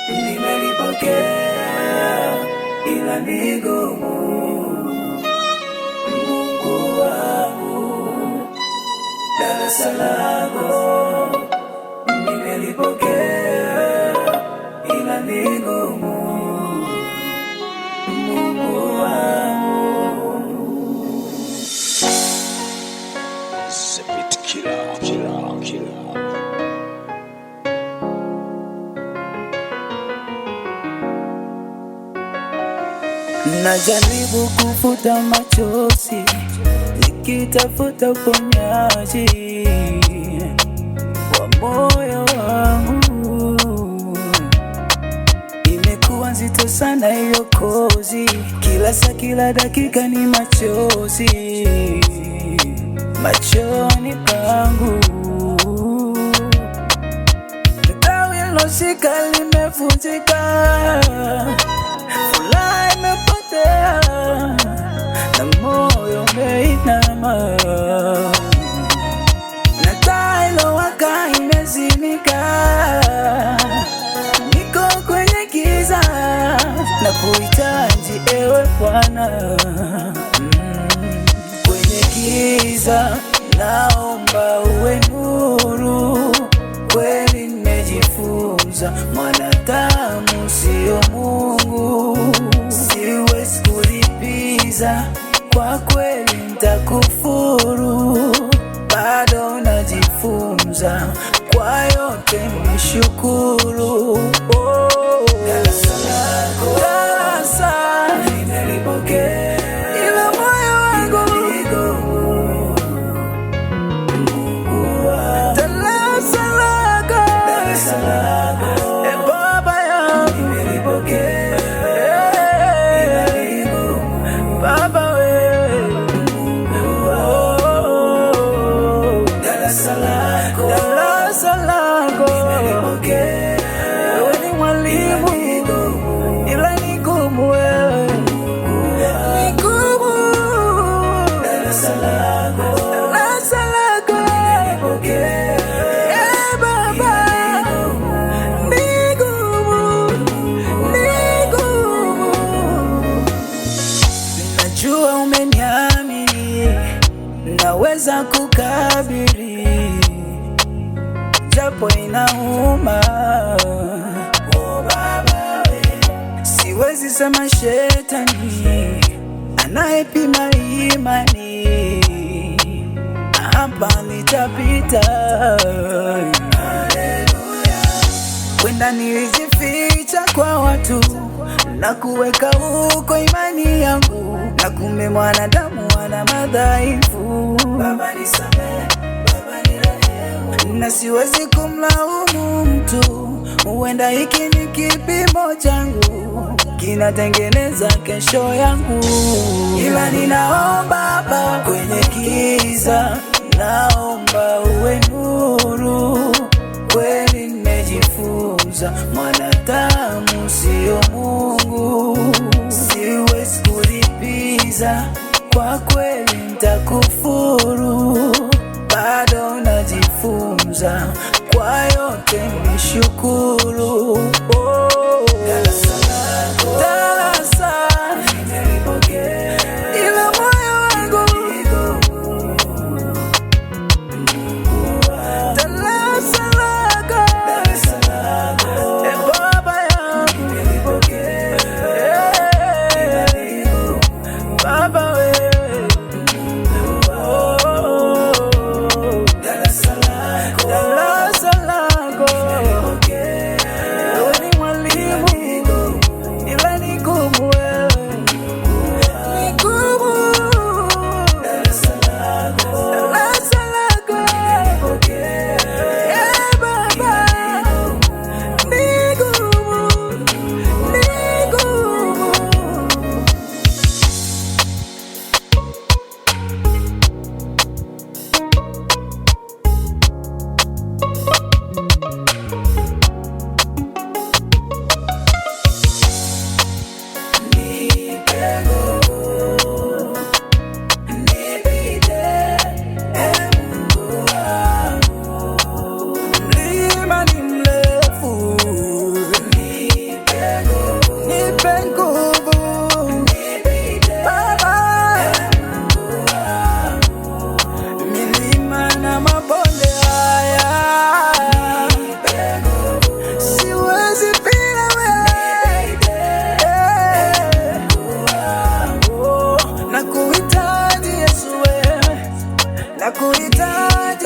nimelipokea ila ni gumu. Mungu wangu, darasa lako nimelipokea ila ni gumu. Mungu wangu, Sabit killer. najaribu kufuta machozi nikitafuta uponyaji wa moyo wangu. Imekuwa nzito sana hiyo kozi, kila saa kila dakika ni machozi machoni pangu. Tawi liloshika limevunjika, furaha imepotea na moyo umeinama, na taa iliyowaka imezimika. Niko kwenye giza na kuhitaji ewe Bwana. Kwenye giza naomba uwe nuru. Kweli nimejifunza mwanadamu sio Mungu, siwezi kulipiza, kwa kweli nitakufuru. Bado najifunza, kwa yote nishukuru. Darasa lako, darasa nimelipokea ila moyo wangu ni gumu. Mungu wangu, darasa lako, Baba yangu nimelipokea ila ni gumu. Baba wewe, Mungu wangu, darasa lako nimelipokea. Wewe ni mwalimu ila ni gumu. Wewe ni gumu. Darasa lako nimelipokea. Baba ni gumu, ni gumu. Najua umeniamini, naweza kukabiri japo inauma. Siwezi sema shetani anayepima imani, hapa nitapita. Kwenda nilijificha kwa watu na kuweka huko imani yangu, na kumbe mwanadamu ana madhaifu. Baba nisamehe, Baba nirehemu, na siwezi kumlaumu mtu. Huenda hiki ni kipimo changu, kinatengeneza kesho yangu. Ila ninaomba Baba, kwenye giza naomba uwe nuru. Kweli nimejifunza mwanadamu sio Mungu, siwezi kulipiza, kwa kweli nitakufuru. Bado najifunza, kwa yote nishukuru. Darasa nimelipokea ila moyo wangu ni gumu. Darasa lako, Baba yangu nimelipokea ila ni gumu. Baba wewe, darasa lako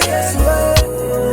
Yesu we.